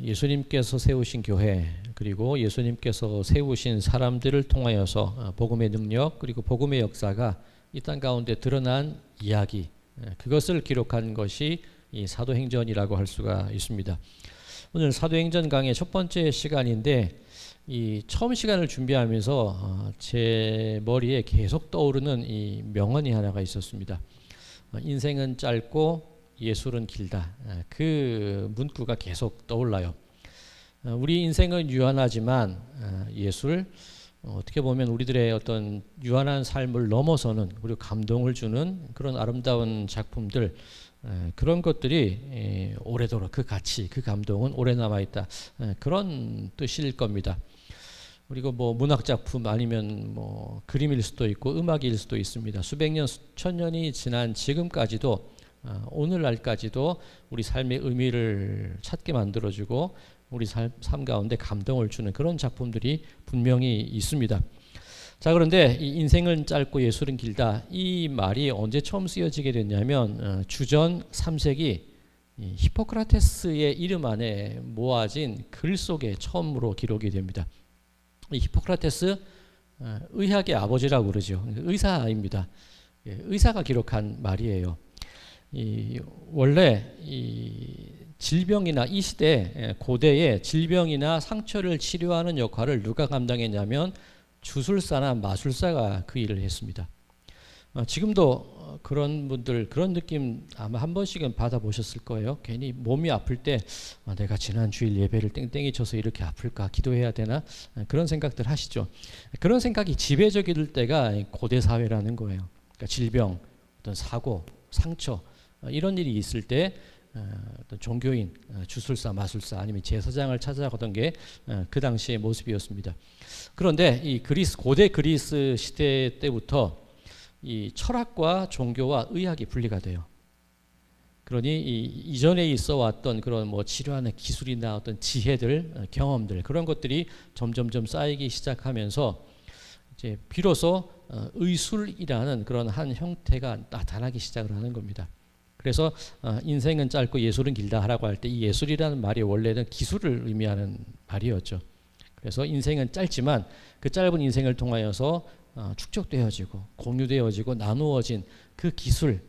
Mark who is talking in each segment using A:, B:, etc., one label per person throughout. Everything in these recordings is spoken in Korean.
A: 예수님께서 세우신 교회, 그리고 예수님께서 세우신 사람들을 통하여서 복음의 능력, 그리고 복음의 역사가 이 땅 가운데 드러난 이야기, 그것을 기록한 것이 이 사도행전이라고 할 수가 있습니다. 오늘 사도행전 강의 첫 번째 시간인데, 이 처음 시간을 준비하면서 제 머리에 계속 떠오르는 이 명언이 하나가 있었습니다. 인생은 짧고 예술은 길다. 그 문구가 계속 떠올라요. 우리 인생은 유한하지만 예술, 어떻게 보면 우리들의 어떤 유한한 삶을 넘어서는, 그리고 감동을 주는 그런 아름다운 작품들, 그런 것들이 오래도록 그 가치, 그 감동은 오래 남아있다. 그런 뜻일 겁니다. 그리고 뭐 문학작품 아니면 뭐 그림일 수도 있고 음악일 수도 있습니다. 수백 년, 수천 년이 지난 지금까지도, 오늘날까지도 우리 삶의 의미를 찾게 만들어주고 우리 삶 가운데 감동을 주는 그런 작품들이 분명히 있습니다. 자, 그런데 이 인생은 짧고 예술은 길다, 이 말이 언제 처음 쓰여지게 됐냐면 주전 3세기 히포크라테스의 이름 안에 모아진 글 속에 처음으로 기록이 됩니다. 이 히포크라테스, 의학의 아버지라고 그러죠. 의사입니다. 의사가 기록한 말이에요. 원래 이 질병이나 이 시대 고대의 질병이나 상처를 치료하는 역할을 누가 감당했냐면 주술사나 마술사가 그 일을 했습니다. 지금도 그런 분들, 그런 느낌 아마 한 번씩은 받아보셨을 거예요. 괜히 몸이 아플 때 내가 지난 주일 예배를 땡땡이 쳐서 이렇게 아플까, 기도해야 되나, 그런 생각들 하시죠. 그런 생각이 지배적일 때가 고대 사회라는 거예요. 그러니까 질병, 어떤 사고, 상처, 이런 일이 있을 때 어떤 종교인, 주술사, 마술사 아니면 제사장을 찾아가던 게 그 당시의 모습이었습니다. 그런데 이 고대 그리스 시대 때부터 이 철학과 종교와 의학이 분리가 돼요. 그러니 이전에 있어 왔던 그런 뭐 치료하는 기술이나 어떤 지혜들, 경험들, 그런 것들이 점점점 쌓이기 시작하면서 이제 비로소 의술이라는 그런 한 형태가 나타나기 시작을 하는 겁니다. 그래서 인생은 짧고 예술은 길다라고 할 때 이 예술이라는 말이 원래는 기술을 의미하는 말이었죠. 그래서 인생은 짧지만 그 짧은 인생을 통하여서 축적되어지고 공유되어지고 나누어진 그 기술,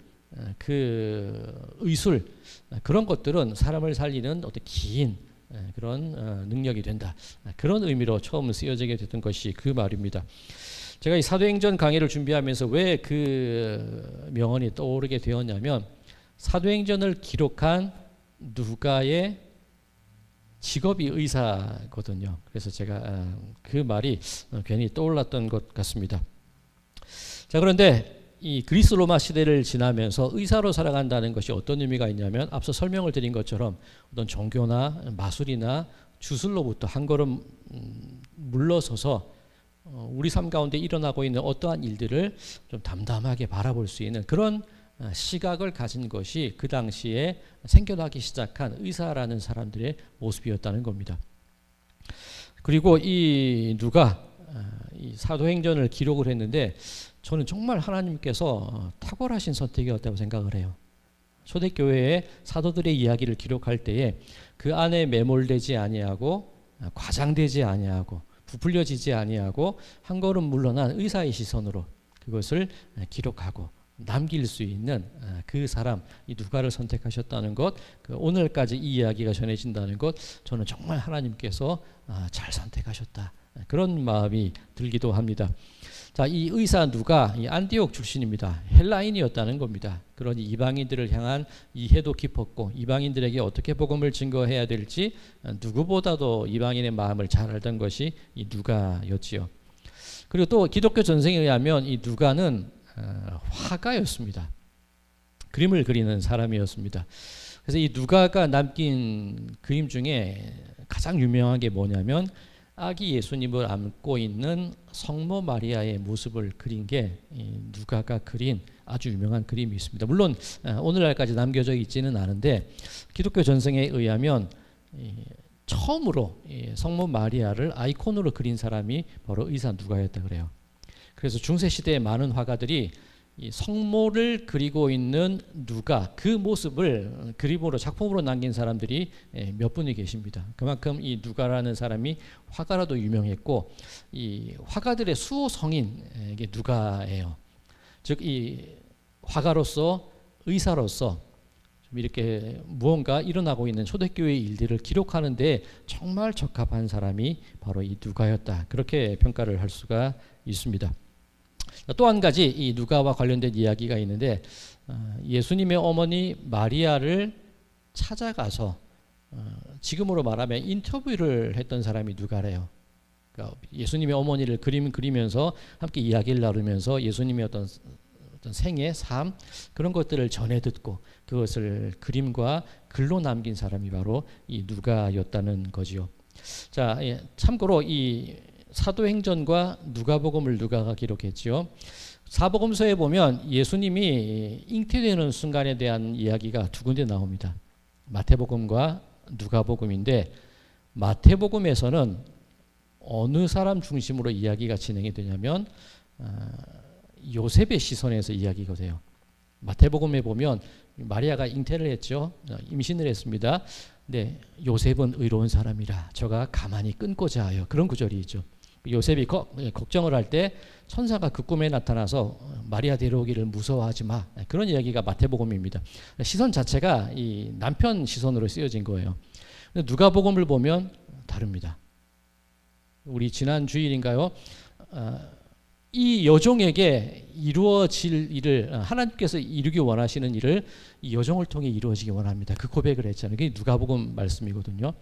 A: 그 의술, 그런 것들은 사람을 살리는 어떤 긴 그런 능력이 된다. 그런 의미로 처음 쓰여지게 됐던 것이 그 말입니다. 제가 이 사도행전 강의를 준비하면서 왜 그 명언이 떠오르게 되었냐면, 사도행전을 기록한 누가의 직업이 의사거든요. 그래서 제가 그 말이 괜히 떠올랐던 것 같습니다. 자, 그런데 이 그리스 로마 시대를 지나면서 의사로 살아간다는 것이 어떤 의미가 있냐면, 앞서 설명을 드린 것처럼 어떤 종교나 마술이나 주술로부터 한 걸음 물러서서 우리 삶 가운데 일어나고 있는 어떠한 일들을 좀 담담하게 바라볼 수 있는 그런 시각을 가진 것이 그 당시에 생겨나기 시작한 의사라는 사람들의 모습이었다는 겁니다. 그리고 이 누가 이 사도행전을 기록을 했는데, 저는 정말 하나님께서 탁월하신 선택이었다고 생각을 해요. 초대교회의 사도들의 이야기를 기록할 때에 그 안에 매몰되지 아니하고 과장되지 아니하고 부풀려지지 아니하고 한 걸음 물러난 의사의 시선으로 그것을 기록하고 남길 수 있는 그 사람, 이 누가를 선택하셨다는 것, 오늘까지 이 이야기가 전해진다는 것, 저는 정말 하나님께서 잘 선택하셨다, 그런 마음이 들기도 합니다. 자, 이 의사 누가 이 안디옥 출신입니다. 헬라인이었다는 겁니다. 그러니 이방인들을 향한 이해도 깊었고, 이방인들에게 어떻게 복음을 증거해야 될지 누구보다도 이방인의 마음을 잘 알던 것이 이 누가였지요. 그리고 또 기독교 전승에 의하면 이 누가는 화가였습니다. 그림을 그리는 사람이었습니다. 그래서 이 누가가 남긴 그림 중에 가장 유명한 게 뭐냐면, 아기 예수님을 안고 있는 성모 마리아의 모습을 그린 게 누가가 그린 아주 유명한 그림이 있습니다. 물론 오늘날까지 남겨져 있지는 않은데, 기독교 전승에 의하면 처음으로 성모 마리아를 아이콘으로 그린 사람이 바로 의사 누가였다 그래요. 그래서 중세 시대의 많은 화가들이 이 성모를 그리고 있는 누가, 그 모습을 그림으로 작품으로 남긴 사람들이 몇 분이 계십니다. 그만큼 이 누가라는 사람이 화가라도 유명했고 이 화가들의 수호 성인 이게 누가예요. 즉 이 화가로서 의사로서 좀 이렇게 무언가 일어나고 있는 초대교회의 일들을 기록하는데 정말 적합한 사람이 바로 이 누가였다. 그렇게 평가를 할 수가 있습니다. 또 한 가지 이 누가와 관련된 이야기가 있는데 예수님의 어머니 마리아를 찾아가서 지금으로 말하면 인터뷰를 했던 사람이 누가래요. 그러니까 예수님의 어머니를 그림 그리면서 함께 이야기를 나누면서 예수님의 어떤 생애, 삶 그런 것들을 전해 듣고 그것을 그림과 글로 남긴 사람이 바로 이 누가였다는 거지요. 자, 참고로 이 사도행전과 누가복음을 누가가 기록했지요. 사복음서에 보면 예수님이 잉태되는 순간에 대한 이야기가 두 군데 나옵니다. 마태복음과 누가복음인데 마태복음에서는 어느 사람 중심으로 이야기가 진행이 되냐면 요셉의 시선에서 이야기가 돼요. 마태복음에 보면 마리아가 잉태를 했죠. 임신을 했습니다. 네, 요셉은 의로운 사람이라 저가 가만히 끊고자 하여 그런 구절이 있죠. 요셉이 걱정을 할 때 천사가 그 꿈에 나타나서 마리아 데려오기를 무서워하지 마. 그런 이야기가 마태복음입니다. 시선 자체가 이 남편 시선으로 쓰여진 거예요. 누가복음을 보면 다릅니다. 우리 지난 주일인가요? 이 여종에게 이루어질 일을 하나님께서 이루기 원하시는 일을 이 여종을 통해 이루어지기 원합니다. 그 고백을 했잖아요. 그게 누가복음 말씀이거든요.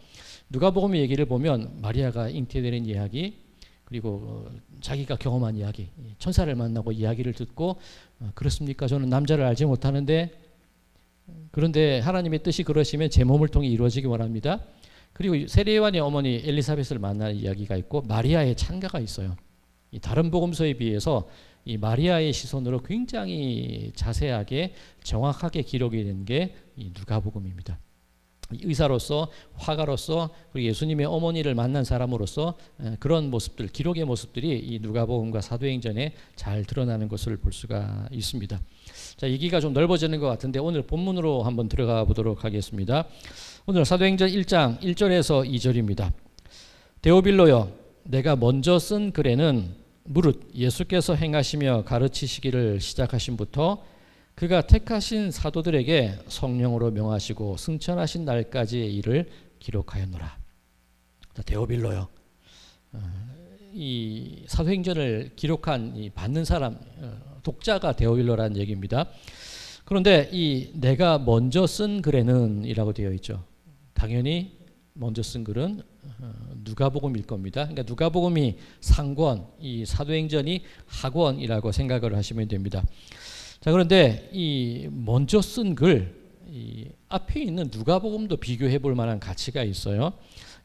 A: 누가복음 얘기를 보면 마리아가 잉태되는 이야기 그리고 자기가 경험한 이야기 천사를 만나고 이야기를 듣고 그렇습니까? 저는 남자를 알지 못하는데 그런데 하나님의 뜻이 그러시면 제 몸을 통해 이루어지기 원합니다. 그리고 세례요한의 어머니 엘리사벳을 만나는 이야기가 있고 마리아의 찬가가 있어요. 이 다른 복음서에 비해서 이 마리아의 시선으로 굉장히 자세하게 정확하게 기록이 된 게 이 누가복음입니다. 의사로서 화가로서 그리고 예수님의 어머니를 만난 사람으로서 그런 모습들 기록의 모습들이 이 누가복음과 사도행전에 잘 드러나는 것을 볼 수가 있습니다. 자, 얘기가 좀 넓어지는 것 같은데 오늘 본문으로 한번 들어가 보도록 하겠습니다. 오늘 사도행전 1장 1절에서 2절입니다. 데오빌로여 내가 먼저 쓴 글에는 무릇 예수께서 행하시며 가르치시기를 시작하심부터 그가 택하신 사도들에게 성령으로 명하시고 승천하신 날까지의 일을 기록하였노라. 데오빌로요. 이 사도행전을 기록한 이 받는 사람 독자가 데오빌로라는 얘기입니다. 그런데 이 내가 먼저 쓴 글에는 이라고 되어 있죠. 당연히 먼저 쓴 글은 누가복음일 겁니다. 그러니까 누가복음이 상권, 이 사도행전이 하권이라고 생각을 하시면 됩니다. 자, 그런데 이 먼저 쓴 글, 이 앞에 있는 누가복음도 비교해 볼 만한 가치가 있어요.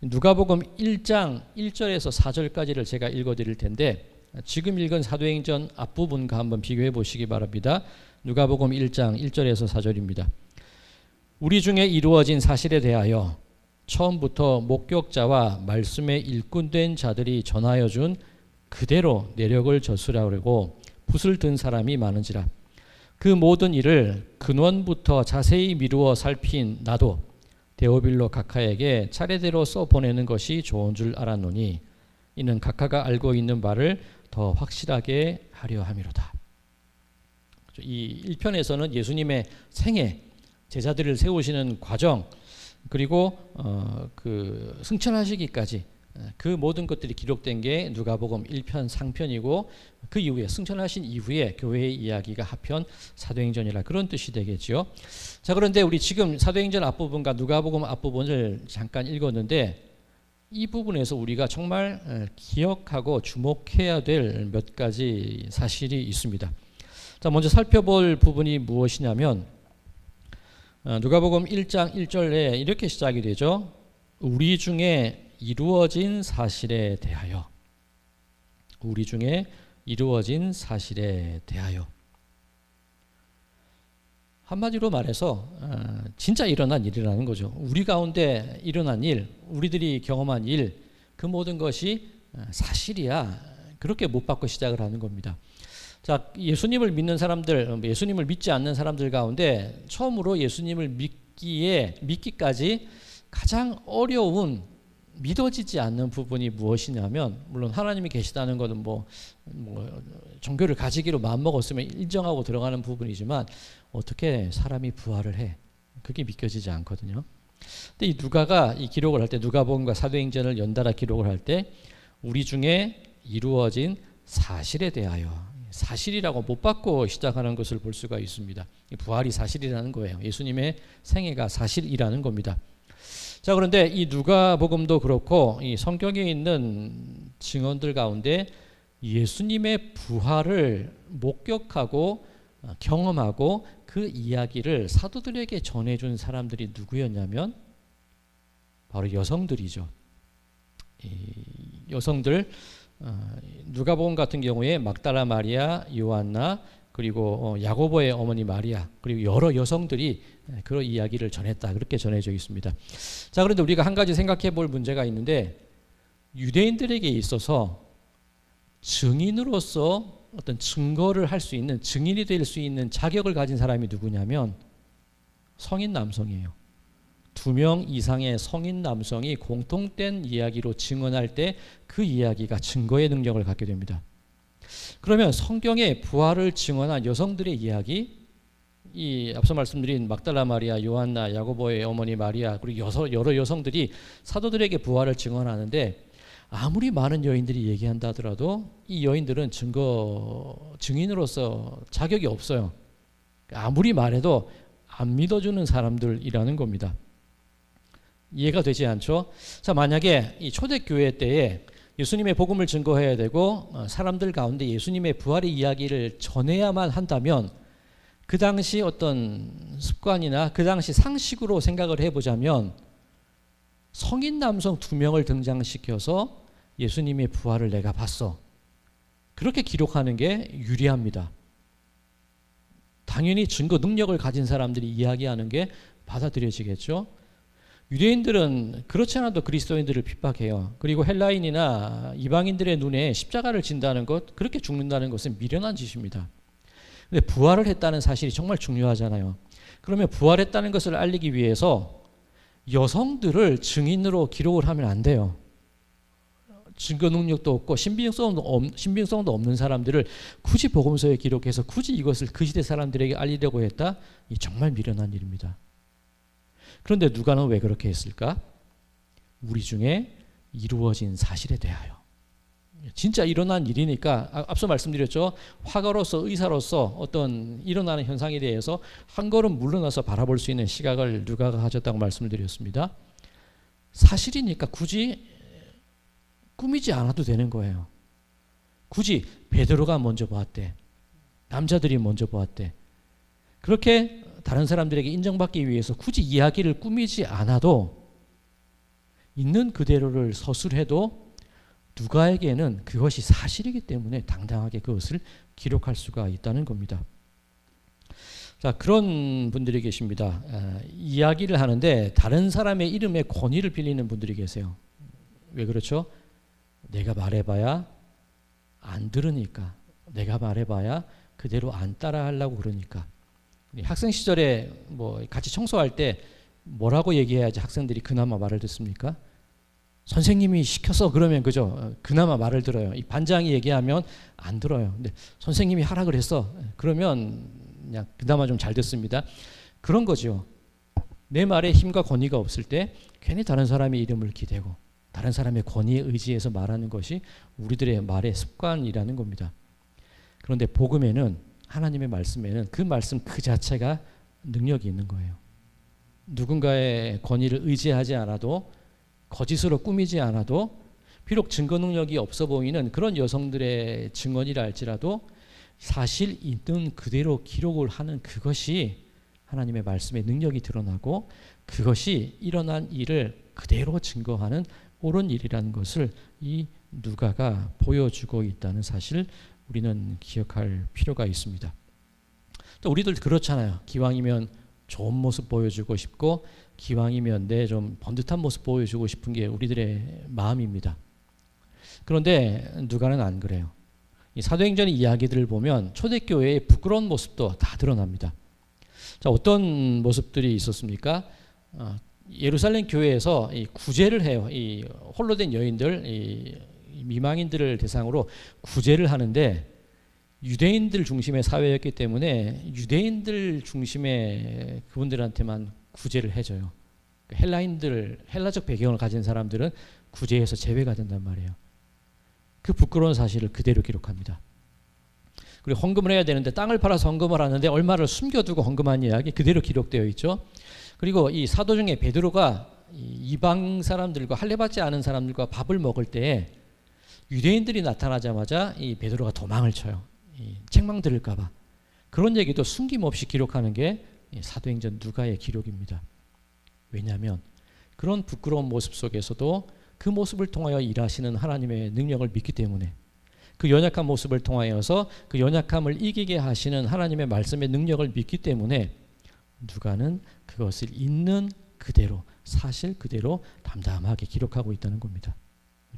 A: 누가복음 1장 1절에서 4절까지를 제가 읽어 드릴 텐데 지금 읽은 사도행전 앞부분과 한번 비교해 보시기 바랍니다. 누가복음 1장 1절에서 4절입니다. 우리 중에 이루어진 사실에 대하여 처음부터 목격자와 말씀에 일꾼된 자들이 전하여 준 그대로 내력을 저술하려고 붓을 든 사람이 많은지라. 그 모든 일을 근원부터 자세히 미루어 살핀 나도 데오빌로 각하에게 차례대로 써보내는 것이 좋은 줄 알았노니 이는 각하가 알고 있는 바를 더 확실하게 하려 함이로다. 이 1편에서는 예수님의 생애, 제자들을 세우시는 과정 그리고 그 승천하시기까지 그 모든 것들이 기록된 게 누가복음 1편 상편이고 그 이후에 승천하신 이후에 교회의 이야기가 하편 사도행전이라 그런 뜻이 되겠죠. 자, 그런데 우리 지금 사도행전 앞부분과 누가복음 앞부분을 잠깐 읽었는데 이 부분에서 우리가 정말 기억하고 주목해야 될 몇 가지 사실이 있습니다. 자, 먼저 살펴볼 부분이 무엇이냐면 누가복음 1장 1절에 이렇게 시작이 되죠. 우리 중에 이루어진 사실에 대하여. 우리 중에 이루어진 사실에 대하여. 한마디로 말해서 진짜 일어난 일이라는 거죠. 우리 가운데 일어난 일, 우리들이 경험한 일, 그 모든 것이 사실이야. 그렇게 못 받고 시작을 하는 겁니다. 자, 예수님을 믿는 사람들, 예수님을 믿지 않는 사람들 가운데 처음으로 예수님을 믿기까지 가장 어려운, 믿어지지 않는 부분이 무엇이냐면, 물론 하나님이 계시다는 것은 뭐 종교를 가지기로 마음먹었으면 인정하고 들어가는 부분이지만 어떻게 사람이 부활을 해? 그게 믿겨지지 않거든요. 근데 이 누가가 이 기록을 할 때, 누가복음과 사도행전을 연달아 기록을 할 때 우리 중에 이루어진 사실에 대하여, 사실이라고 못 받고 시작하는 것을 볼 수가 있습니다. 부활이 사실이라는 거예요. 예수님의 생애가 사실이라는 겁니다. 자, 그런데 이 누가복음도 그렇고 이 성경에 있는 증언들 가운데 예수님의 부활을 목격하고 경험하고 그 이야기를 사도들에게 전해준 사람들이 누구였냐면 바로 여성들이죠. 이 여성들, 누가복음 같은 경우에 막달라 마리아, 요한나, 그리고 야고보의 어머니 마리아, 그리고 여러 여성들이 그런 이야기를 전했다, 그렇게 전해져 있습니다. 자, 그런데 우리가 한 가지 생각해 볼 문제가 있는데, 유대인들에게 있어서 증인으로서 어떤 증거를 할 수 있는, 증인이 될 수 있는 자격을 가진 사람이 누구냐면 성인 남성이에요. 2명 이상의 성인 남성이 공통된 이야기로 증언할 때 그 이야기가 증거의 능력을 갖게 됩니다. 그러면 성경의 부활을 증언한 여성들의 이야기, 이 앞서 말씀드린 막달라 마리아, 요한나, 야고보의 어머니 마리아, 그리고 여러 여성들이 사도들에게 부활을 증언하는데, 아무리 많은 여인들이 얘기한다 하더라도 이 여인들은 증인으로서 자격이 없어요. 아무리 말해도 안 믿어주는 사람들이라는 겁니다. 이해가 되지 않죠? 자, 만약에 이 초대교회 때에 예수님의 복음을 증거해야 되고 사람들 가운데 예수님의 부활의 이야기를 전해야만 한다면, 그 당시 어떤 습관이나 그 당시 상식으로 생각을 해보자면 성인 남성 2명을 등장시켜서 예수님의 부활을 내가 봤어, 그렇게 기록하는 게 유리합니다. 당연히 증거 능력을 가진 사람들이 이야기하는 게 받아들여지겠죠. 유대인들은 그렇지 않아도 그리스도인들을 핍박해요. 그리고 헬라인이나 이방인들의 눈에 십자가를 진다는 것, 그렇게 죽는다는 것은 미련한 짓입니다. 근데 부활을 했다는 사실이 정말 중요하잖아요. 그러면 부활했다는 것을 알리기 위해서 여성들을 증인으로 기록을 하면 안 돼요. 증거 능력도 없고 신빙성도 없는 사람들을 굳이 복음서에 기록해서 굳이 이것을 그 시대 사람들에게 알리려고 했다? 이 정말 미련한 일입니다. 그런데 누가는 왜 그렇게 했을까? 우리 중에 이루어진 사실에 대하여. 진짜 일어난 일이니까, 앞서 말씀드렸죠. 화가로서, 의사로서 어떤 일어나는 현상에 대해서 한 걸음 물러나서 바라볼 수 있는 시각을 누가가 가졌다고 말씀을 드렸습니다. 사실이니까 굳이 꾸미지 않아도 되는 거예요. 굳이 베드로가 먼저 보았대, 남자들이 먼저 보았대, 그렇게 다른 사람들에게 인정받기 위해서 굳이 이야기를 꾸미지 않아도 있는 그대로를 서술해도 누가에게는 그것이 사실이기 때문에 당당하게 그것을 기록할 수가 있다는 겁니다. 자, 그런 분들이 계십니다. 이야기를 하는데 다른 사람의 이름에 권위를 빌리는 분들이 계세요. 왜 그렇죠? 내가 말해봐야 안 들으니까, 내가 말해봐야 그대로 안 따라하려고 그러니까. 학생 시절에 뭐 같이 청소할 때 뭐라고 얘기해야지 학생들이 그나마 말을 듣습니까? 선생님이 시켜서 그러면 그죠? 그나마 말을 들어요. 이 반장이 얘기하면 안 들어요. 근데 선생님이 하라 그랬어, 그러면 그냥 그나마 좀 잘 듣습니다. 그런 거죠. 내 말에 힘과 권위가 없을 때 괜히 다른 사람의 이름을 기대고 다른 사람의 권위에 의지해서 말하는 것이 우리들의 말의 습관이라는 겁니다. 그런데 복음에는, 하나님의 말씀에는 그 말씀 그 자체가 능력이 있는 거예요. 누군가의 권위를 의지하지 않아도, 거짓으로 꾸미지 않아도, 비록 증거 능력이 없어 보이는 그런 여성들의 증언이라 할지라도 사실 있는 그대로 기록을 하는 그것이 하나님의 말씀의 능력이 드러나고, 그것이 일어난 일을 그대로 증거하는 옳은 일이라는 것을 이 누가가 보여주고 있다는 사실, 우리는 기억할 필요가 있습니다. 또 우리들 그렇잖아요. 기왕이면 좋은 모습 보여주고 싶고, 기왕이면 내 좀 번듯한 모습 보여주고 싶은 게 우리들의 마음입니다. 그런데 누가는 안 그래요. 이 사도행전의 이야기들을 보면 초대교회의 부끄러운 모습도 다 드러납니다. 자, 어떤 모습들이 있었습니까? 예루살렘 교회에서 이 구제를 해요. 이 홀로 된 여인들, 이 미망인들을 대상으로 구제를 하는데 유대인들 중심의 사회였기 때문에 유대인들 중심의 그분들한테만 구제를 해줘요. 헬라인들, 헬라적 배경을 가진 사람들은 구제에서 제외가 된단 말이에요. 그 부끄러운 사실을 그대로 기록합니다. 그리고 헌금을 해야 되는데 땅을 팔아서 헌금을 하는데 얼마를 숨겨두고 헌금한 이야기 그대로 기록되어 있죠. 그리고 이 사도 중에 베드로가 이방 사람들과 할례받지 않은 사람들과 밥을 먹을 때에 유대인들이 나타나자마자 이 베드로가 도망을 쳐요. 책망 들을까 봐. 그런 얘기도 숨김없이 기록하는 게 사도행전 누가의 기록입니다. 왜냐하면 그런 부끄러운 모습 속에서도 그 모습을 통하여 일하시는 하나님의 능력을 믿기 때문에, 그 연약한 모습을 통하여서 그 연약함을 이기게 하시는 하나님의 말씀의 능력을 믿기 때문에 누가는 그것을 있는 그대로, 사실 그대로 담담하게 기록하고 있다는 겁니다.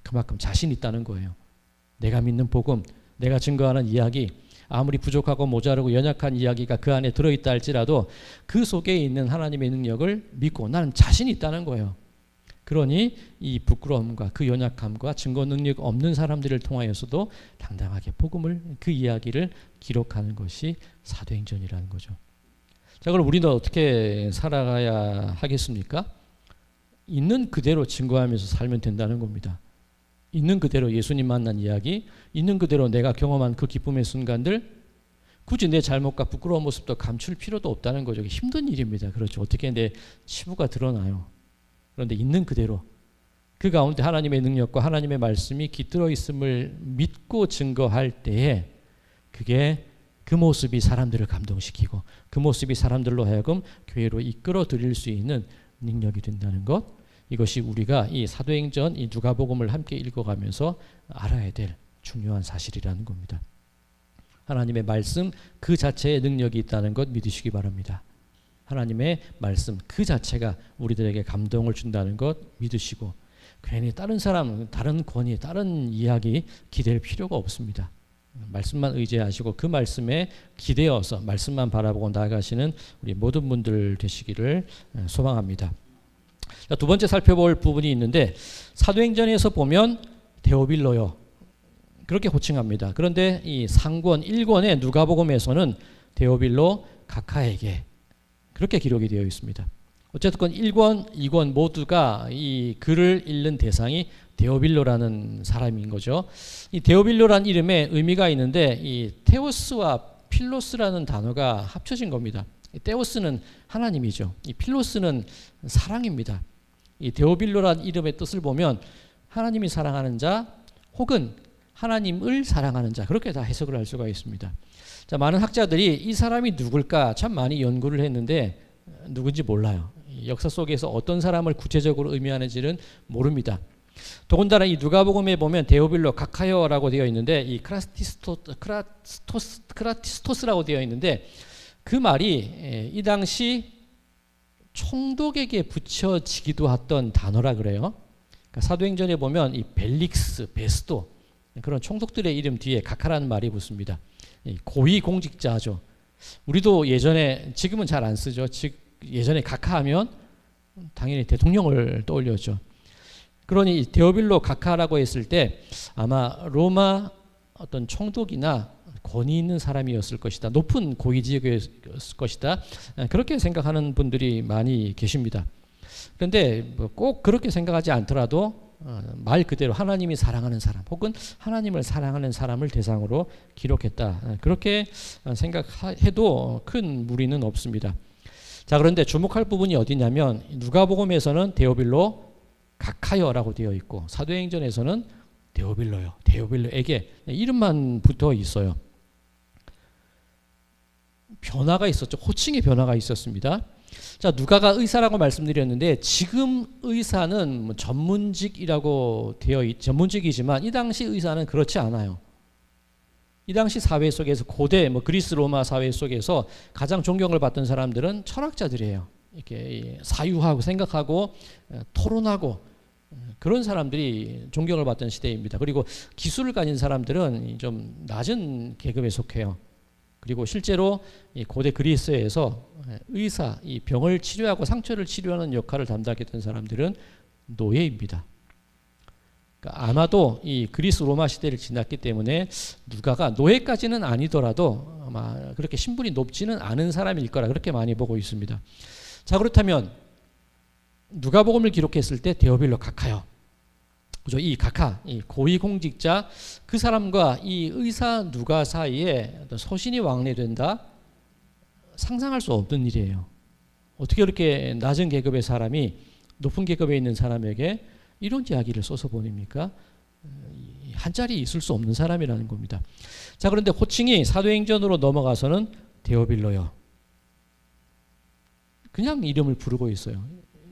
A: 그만큼 자신 있다는 거예요. 내가 믿는 복음, 내가 증거하는 이야기, 아무리 부족하고 모자르고 연약한 이야기가 그 안에 들어있다 할지라도 그 속에 있는 하나님의 능력을 믿고 나는 자신 있다는 거예요. 그러니 이 부끄러움과 그 연약함과 증거 능력 없는 사람들을 통하여서도 당당하게 복음을, 그 이야기를 기록하는 것이 사도행전이라는 거죠. 자, 그럼 우리는 어떻게 살아가야 하겠습니까? 있는 그대로 증거하면서 살면 된다는 겁니다. 있는 그대로 예수님 만난 이야기, 있는 그대로 내가 경험한 그 기쁨의 순간들, 굳이 내 잘못과 부끄러운 모습도 감출 필요도 없다는 거죠. 힘든 일입니다. 그렇죠. 어떻게 내 치부가 드러나요. 그런데 있는 그대로 그 가운데 하나님의 능력과 하나님의 말씀이 깃들어 있음을 믿고 증거할 때에 그게 그 모습이 사람들을 감동시키고 그 모습이 사람들로 하여금 교회로 이끌어 드릴 수 있는 능력이 된다는 것, 이것이 우리가 이 사도행전, 이 누가복음을 함께 읽어가면서 알아야 될 중요한 사실이라는 겁니다. 하나님의 말씀 그 자체에 능력이 있다는 것 믿으시기 바랍니다. 하나님의 말씀 그 자체가 우리들에게 감동을 준다는 것 믿으시고, 괜히 다른 사람, 다른 권위, 다른 이야기 기댈 필요가 없습니다. 말씀만 의지하시고 그 말씀에 기대어서 말씀만 바라보고 나아가시는 우리 모든 분들 되시기를 소망합니다. 두 번째 살펴볼 부분이 있는데, 사도행전에서 보면 데오빌로요 그렇게 호칭합니다. 그런데 이 상권 1권의 누가복음에서는 데오빌로 각하에게 그렇게 기록이 되어 있습니다. 어쨌든 1권, 2권 모두가 이 글을 읽는 대상이 데오빌로라는 사람인 거죠. 이 데오빌로라는 이름에 의미가 있는데 이 테오스와 필로스라는 단어가 합쳐진 겁니다. 테오스는 하나님이죠. 이 필로스는 사랑입니다. 이 데오빌로라는 이름의 뜻을 보면 하나님이 사랑하는 자 혹은 하나님을 사랑하는 자, 그렇게 다 해석을 할 수가 있습니다. 자, 많은 학자들이 이 사람이 누굴까 참 많이 연구를 했는데 누군지 몰라요. 역사 속에서 어떤 사람을 구체적으로 의미하는지는 모릅니다. 더군다나 이 누가복음에 보면 데오빌로 각하여라고 되어 있는데 이 크라티스토스라고 되어 있는데 그 말이 이 당시 총독에게 붙여지기도 했던 단어라 그래요. 그러니까 사도행전에 보면 이 벨릭스, 베스도 그런 총독들의 이름 뒤에 각하라는 말이 붙습니다. 고위공직자죠. 우리도 예전에, 지금은 잘 안 쓰죠. 예전에 각하하면 당연히 대통령을 떠올렸죠. 그러니 데오빌로 각하라고 했을 때 아마 로마 어떤 총독이나 권위 있는 사람이었을 것이다. 높은 고위직이었을 것이다. 그렇게 생각하는 분들이 많이 계십니다. 그런데 꼭 그렇게 생각하지 않더라도 말 그대로 하나님이 사랑하는 사람 혹은 하나님을 사랑하는 사람을 대상으로 기록했다. 그렇게 생각해도 큰 무리는 없습니다. 자, 그런데 주목할 부분이 어디냐면 누가복음에서는 데오빌로 각하여라고 되어 있고 사도행전에서는 데오빌로요. 데오빌로에게 이름만 붙어 있어요. 변화가 있었죠. 호칭의 변화가 있었습니다. 자, 누가가 의사라고 말씀드렸는데 지금 의사는 전문직이라고 전문직이지만 이 당시 의사는 그렇지 않아요. 이 당시 사회 속에서 고대 그리스 로마 사회 속에서 가장 존경을 받던 사람들은 철학자들이에요. 이렇게 사유하고 생각하고 토론하고 그런 사람들이 존경을 받던 시대입니다. 그리고 기술을 가진 사람들은 좀 낮은 계급에 속해요. 그리고 실제로 이 고대 그리스에서 의사, 이 병을 치료하고 상처를 치료하는 역할을 담당했던 사람들은 노예입니다. 그러니까 아마도 이 그리스 로마 시대를 지났기 때문에 누가가 노예까지는 아니더라도 아마 그렇게 신분이 높지는 않은 사람일 거라 그렇게 많이 보고 있습니다. 자, 그렇다면 누가복음을 기록했을 때 데오빌로 각하요. 그죠? 이 각하, 이 고위공직자, 그 사람과 이 의사 누가 사이에 어떤 소신이 왕래된다? 상상할 수 없는 일이에요. 어떻게 그렇게 낮은 계급의 사람이 높은 계급에 있는 사람에게 이런 이야기를 써서 보냅니까? 한 자리 있을 수 없는 사람이라는 겁니다. 자, 그런데 호칭이 사도행전으로 넘어가서는 데오빌로요. 그냥 이름을 부르고 있어요.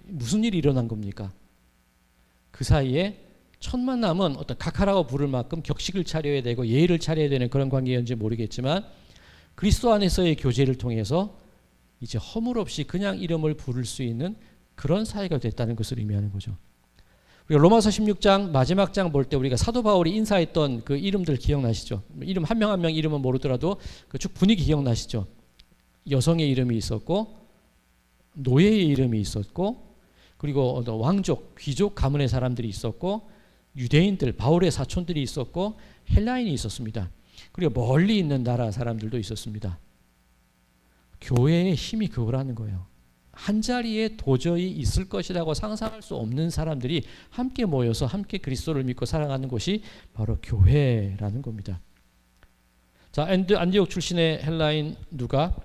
A: 무슨 일이 일어난 겁니까? 그 사이에 첫 만남은 어떤 각하라고 부를 만큼 격식을 차려야 되고 예의를 차려야 되는 그런 관계였는지 모르겠지만 그리스도 안에서의 교제를 통해서 이제 허물없이 그냥 이름을 부를 수 있는 그런 사이가 됐다는 것을 의미하는 거죠. 우리가 로마서 16장 마지막 장 볼 때 우리가 사도 바울이 인사했던 그 이름들 기억나시죠? 이름 한 명 한 명 이름은 모르더라도 그 쭉 분위기 기억나시죠? 여성의 이름이 있었고 노예의 이름이 있었고 그리고 왕족, 귀족 가문의 사람들이 있었고 유대인들, 바울의 사촌들이 있었고 헬라인이 있었습니다. 그리고 멀리 있는 나라 사람들도 있었습니다. 교회의 힘이 그거라는 거예요. 한 자리에 도저히 있을 것이라고 상상할 수 없는 사람들이 함께 모여서 함께 그리스도를 믿고 살아가는 곳이 바로 교회라는 겁니다. 자, 안디옥 출신의 헬라인 누가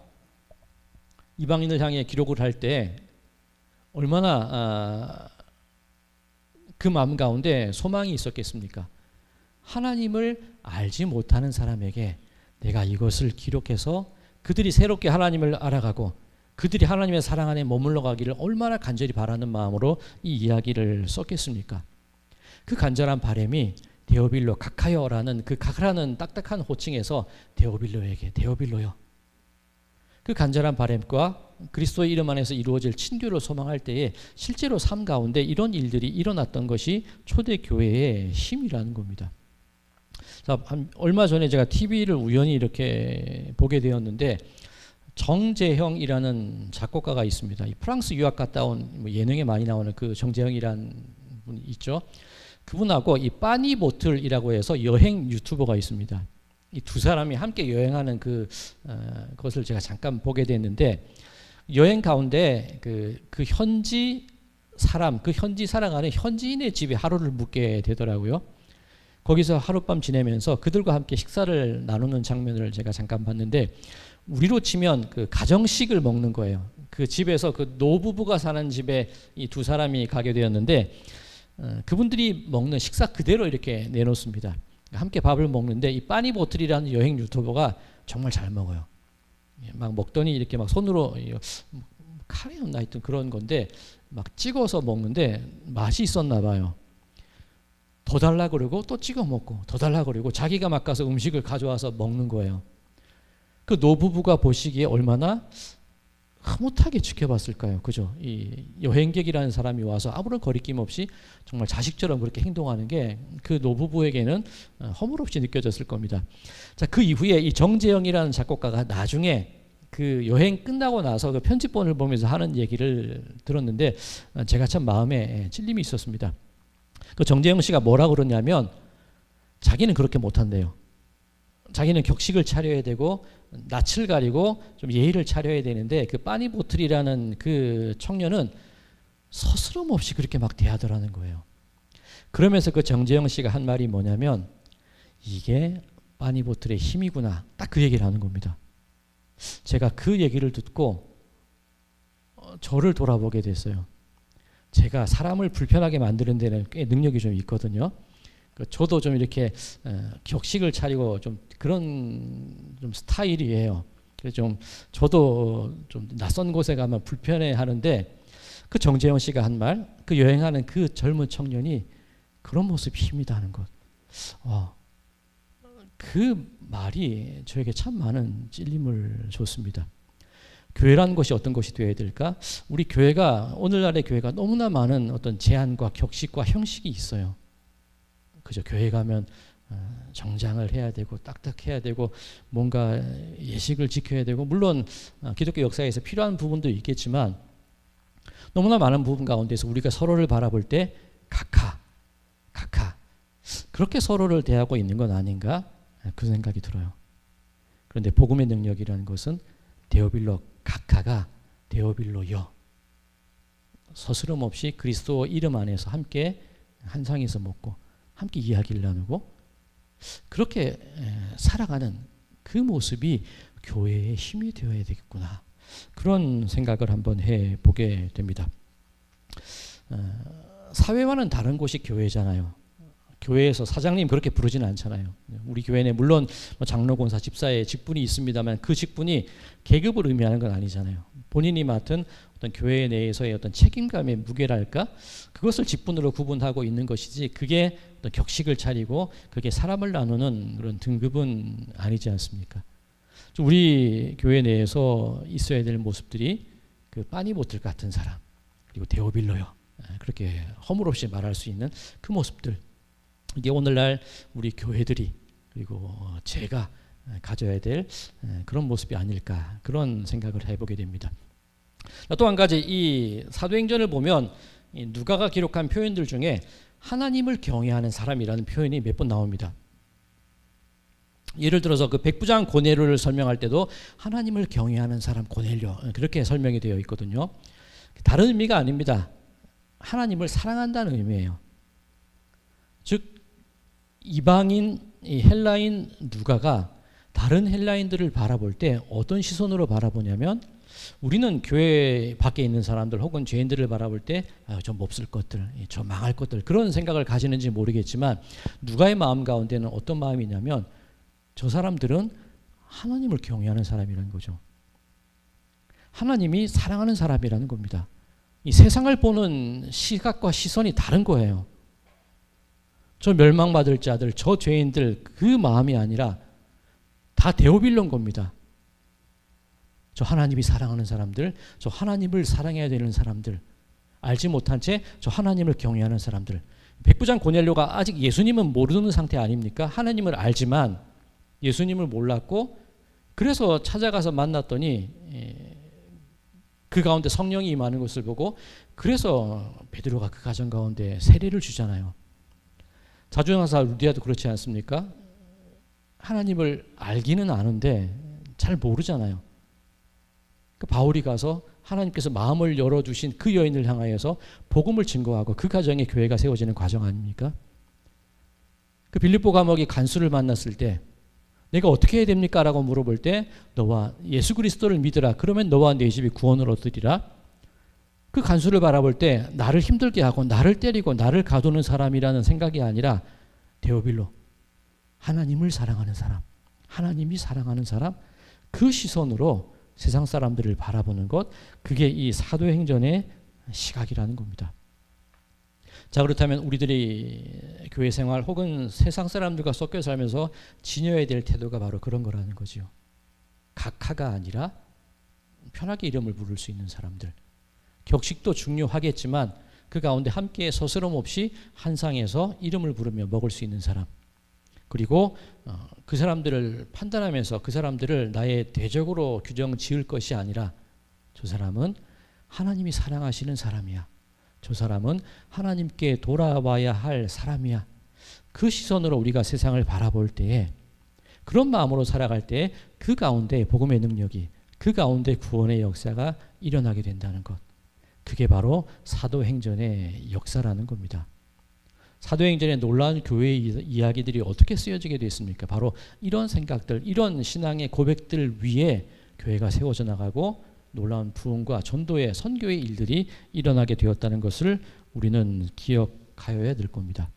A: 이방인을 향해 기록을 할 때 얼마나 그 마음 가운데 소망이 있었겠습니까? 하나님을 알지 못하는 사람에게 내가 이것을 기록해서 그들이 새롭게 하나님을 알아가고 그들이 하나님의 사랑 안에 머물러 가기를 얼마나 간절히 바라는 마음으로 이 이야기를 썼겠습니까? 그 간절한 바람이 데오빌로 각하여라는 그 각하라는 딱딱한 호칭에서 데오빌로에게 데오빌로요. 그 간절한 바람과 그리스도의 이름 안에서 이루어질 친교를 소망할 때에 실제로 삶 가운데 이런 일들이 일어났던 것이 초대교회의 힘이라는 겁니다. 자, 얼마 전에 제가 TV를 우연히 이렇게 보게 되었는데 정재형이라는 작곡가가 있습니다. 프랑스 유학 갔다 온 예능에 많이 나오는 그 정재형이라는 분이 있죠. 그분하고 이 빠니보틀이라고 해서 여행 유튜버가 있습니다. 이 두 사람이 함께 여행하는 그것을 제가 잠깐 보게 됐는데 여행 가운데 그 현지 사람, 그 현지 살아가는 현지인의 집에 하루를 묵게 되더라고요. 거기서 하룻밤 지내면서 그들과 함께 식사를 나누는 장면을 제가 잠깐 봤는데 우리로 치면 그 가정식을 먹는 거예요. 그 집에서 그 노부부가 사는 집에 이 두 사람이 가게 되었는데 그분들이 먹는 식사 그대로 이렇게 내놓습니다. 함께 밥을 먹는데 이 빠니보틀이라는 여행 유튜버가 정말 잘 먹어요. 막 먹더니 이렇게 막 손으로 카레였나 하여튼 그런 건데 막 찍어서 먹는데 맛이 있었나 봐요. 더 달라 그러고 또 찍어 먹고 더 달라 그러고 자기가 막 가서 음식을 가져와서 먹는 거예요. 그 노부부가 보시기에 얼마나 흐뭇하게 지켜봤을까요? 그죠? 이 여행객이라는 사람이 와서 아무런 거리낌 없이 정말 자식처럼 그렇게 행동하는 게 그 노부부에게는 허물없이 느껴졌을 겁니다. 자, 그 이후에 이 정재영이라는 작곡가가 나중에 그 여행 끝나고 나서 그 편집본을 보면서 하는 얘기를 들었는데 제가 참 마음에 찔림이 있었습니다. 그 정재영 씨가 뭐라 그러냐면 자기는 그렇게 못한대요. 자기는 격식을 차려야 되고 낯을 가리고 좀 예의를 차려야 되는데 그 빠니보틀이라는 그 청년은 서스럼 없이 그렇게 막 대하더라는 거예요. 그러면서 그 정재영 씨가 한 말이 뭐냐면 이게 빠니보틀의 힘이구나. 딱 그 얘기를 하는 겁니다. 제가 그 얘기를 듣고 저를 돌아보게 됐어요. 제가 사람을 불편하게 만드는 데는 꽤 능력이 좀 있거든요. 저도 좀 이렇게 격식을 차리고 좀 그런 좀 스타일이에요. 그래서 좀 저도 좀 낯선 곳에 가면 불편해하는데 그 정재영 씨가 한 말, 그 여행하는 그 젊은 청년이 그런 모습이 힘이다 하는 것. 그 말이 저에게 참 많은 찔림을 줬습니다. 교회라는 것이 어떤 것이 되어야 될까? 우리 교회가, 오늘날의 교회가 너무나 많은 어떤 제한과 격식과 형식이 있어요. 그죠? 교회 가면 정장을 해야 되고 딱딱해야 되고 뭔가 예식을 지켜야 되고, 물론 기독교 역사에서 필요한 부분도 있겠지만 너무나 많은 부분 가운데서 우리가 서로를 바라볼 때 각하 그렇게 서로를 대하고 있는 건 아닌가, 그 생각이 들어요. 그런데 복음의 능력이라는 것은 데오빌로 각하가 데오빌로여, 서스럼 없이 그리스도 이름 안에서 함께 한 상에서 먹고 함께 이야기를 나누고 그렇게 살아가는 그 모습이 교회의 힘이 되어야 되겠구나, 그런 생각을 한번 해보게 됩니다. 사회와는 다른 곳이 교회잖아요. 교회에서 사장님 그렇게 부르지는 않잖아요. 우리 교회는 물론 장로, 권사, 집사의 직분이 있습니다만 그 직분이 계급을 의미하는 건 아니잖아요. 본인이 맡은 어떤 교회 내에서의 어떤 책임감의 무게랄까, 그것을 직분으로 구분하고 있는 것이지, 그게 어떤 격식을 차리고 그게 사람을 나누는 그런 등급은 아니지 않습니까? 우리 교회 내에서 있어야 될 모습들이 그 빠니보틀 같은 사람, 그리고 데오빌로요, 그렇게 허물없이 말할 수 있는 그 모습들, 이게 오늘날 우리 교회들이, 그리고 제가 가져야 될 그런 모습이 아닐까, 그런 생각을 해보게 됩니다. 또 한 가지, 이 사도행전을 보면 누가가 기록한 표현들 중에 하나님을 경외하는 사람이라는 표현이 몇 번 나옵니다. 예를 들어서 그 백부장 고넬료를 설명할 때도 하나님을 경외하는 사람 고넬료, 그렇게 설명이 되어 있거든요. 다른 의미가 아닙니다. 하나님을 사랑한다는 의미예요. 즉 이방인, 이 헬라인 누가가 다른 헬라인들을 바라볼 때 어떤 시선으로 바라보냐면, 우리는 교회 밖에 있는 사람들 혹은 죄인들을 바라볼 때 저 몹쓸 것들, 저 망할 것들, 그런 생각을 가지는지 모르겠지만 누가의 마음 가운데는 어떤 마음이냐면, 저 사람들은 하나님을 경외하는 사람이라는 거죠. 하나님이 사랑하는 사람이라는 겁니다. 이 세상을 보는 시각과 시선이 다른 거예요. 저 멸망받을 자들, 저 죄인들, 그 마음이 아니라 다 데오빌로인 겁니다. 저 하나님이 사랑하는 사람들, 저 하나님을 사랑해야 되는 사람들, 알지 못한 채 저 하나님을 경외하는 사람들. 백부장 고넬료가 아직 예수님은 모르는 상태 아닙니까? 하나님을 알지만 예수님을 몰랐고, 그래서 찾아가서 만났더니 그 가운데 성령이 임하는 것을 보고, 그래서 베드로가 그 가정 가운데 세례를 주잖아요. 자주형사 루디아도 그렇지 않습니까? 하나님을 알기는 아는데 잘 모르잖아요. 그 바울이 가서 하나님께서 마음을 열어주신 그 여인을 향하여서 복음을 증거하고 그 가정에 교회가 세워지는 과정 아닙니까? 그 빌립보 감옥이 간수를 만났을 때 내가 어떻게 해야 됩니까? 라고 물어볼 때, 너와 예수 그리스도를 믿으라, 그러면 너와 네 집이 구원을 얻으리라. 그 간수를 바라볼 때 나를 힘들게 하고 나를 때리고 나를 가두는 사람이라는 생각이 아니라 데오빌로, 하나님을 사랑하는 사람, 하나님이 사랑하는 사람, 그 시선으로 세상 사람들을 바라보는 것, 그게 이 사도행전의 시각이라는 겁니다. 자, 그렇다면 우리들이 교회 생활 혹은 세상 사람들과 섞여 살면서 지녀야 될 태도가 바로 그런 거라는 거죠. 각하가 아니라 편하게 이름을 부를 수 있는 사람들, 격식도 중요하겠지만 그 가운데 함께 서스럼 없이 한 상에서 이름을 부르며 먹을 수 있는 사람, 그리고 그 사람들을 판단하면서 그 사람들을 나의 대적으로 규정 지을 것이 아니라, 저 사람은 하나님이 사랑하시는 사람이야, 저 사람은 하나님께 돌아와야 할 사람이야, 그 시선으로 우리가 세상을 바라볼 때에, 그런 마음으로 살아갈 때 그 가운데 복음의 능력이, 그 가운데 구원의 역사가 일어나게 된다는 것, 그게 바로 사도행전의 역사라는 겁니다. 사도행전의 놀라운 교회의 이야기들이 어떻게 쓰여지게 됐습니까? 바로 이런 생각들, 이런 신앙의 고백들 위에 교회가 세워져 나가고 놀라운 부흥과 전도의 선교의 일들이 일어나게 되었다는 것을 우리는 기억하여야 될 겁니다.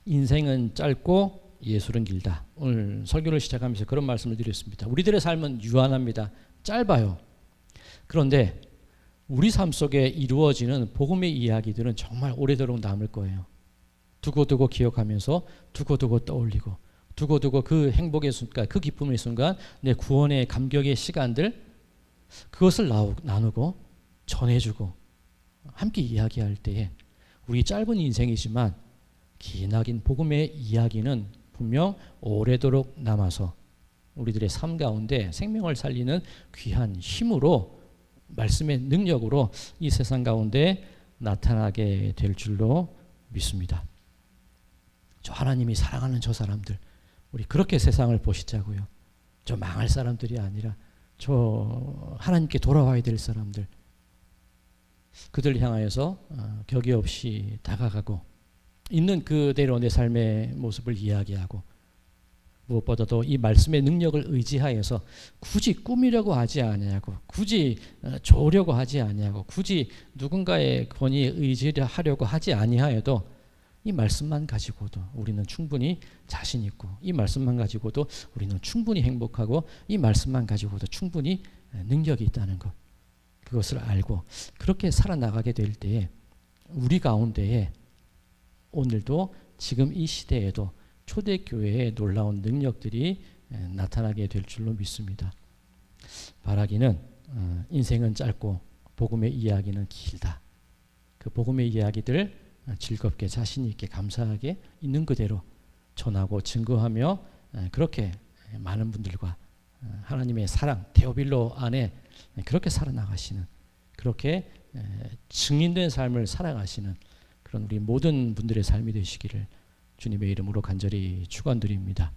A: 인생은 짧고 예술은 길다. 오늘 설교를 시작하면서 그런 말씀을 드렸습니다. 우리들의 삶은 유한합니다. 짧아요. 그런데 우리 삶 속에 이루어지는 복음의 이야기들은 정말 오래도록 남을 거예요. 두고두고 기억하면서 두고두고 떠올리고 두고두고 그 행복의 순간, 그 기쁨의 순간, 내 구원의 감격의 시간들, 그것을 나누고 전해주고 함께 이야기할 때에 우리 짧은 인생이지만 기나긴 복음의 이야기는 분명 오래도록 남아서 우리들의 삶 가운데 생명을 살리는 귀한 힘으로 말씀의 능력으로 이 세상 가운데 나타나게 될 줄로 믿습니다. 저 하나님이 사랑하는 저 사람들, 우리 그렇게 세상을 보시자고요. 저 망할 사람들이 아니라 저 하나님께 돌아와야 될 사람들, 그들 향하여서 격의 없이 다가가고 있는 그대로 내 삶의 모습을 이야기하고, 무엇보다도 이 말씀의 능력을 의지하여서 굳이 꾸미려고 하지 아니하고, 굳이 좋으려고 하지 아니하고, 굳이 누군가의 권위에 의지하려고 하지 아니하여도 이 말씀만 가지고도 우리는 충분히 자신 있고, 이 말씀만 가지고도 우리는 충분히 행복하고, 이 말씀만 가지고도 충분히 능력이 있다는 것, 그것을 알고 그렇게 살아나가게 될 때에 우리 가운데에 오늘도 지금 이 시대에도 초대교회의 놀라운 능력들이 나타나게 될 줄로 믿습니다. 바라기는 인생은 짧고 복음의 이야기는 길다. 그 복음의 이야기들 즐겁게 자신 있게 감사하게 있는 그대로 전하고 증거하며 그렇게 많은 분들과 하나님의 사랑 데오빌로 안에 그렇게 살아나가시는, 그렇게 증인된 삶을 살아가시는 그런 우리 모든 분들의 삶이 되시기를 주님의 이름으로 간절히 축원드립니다.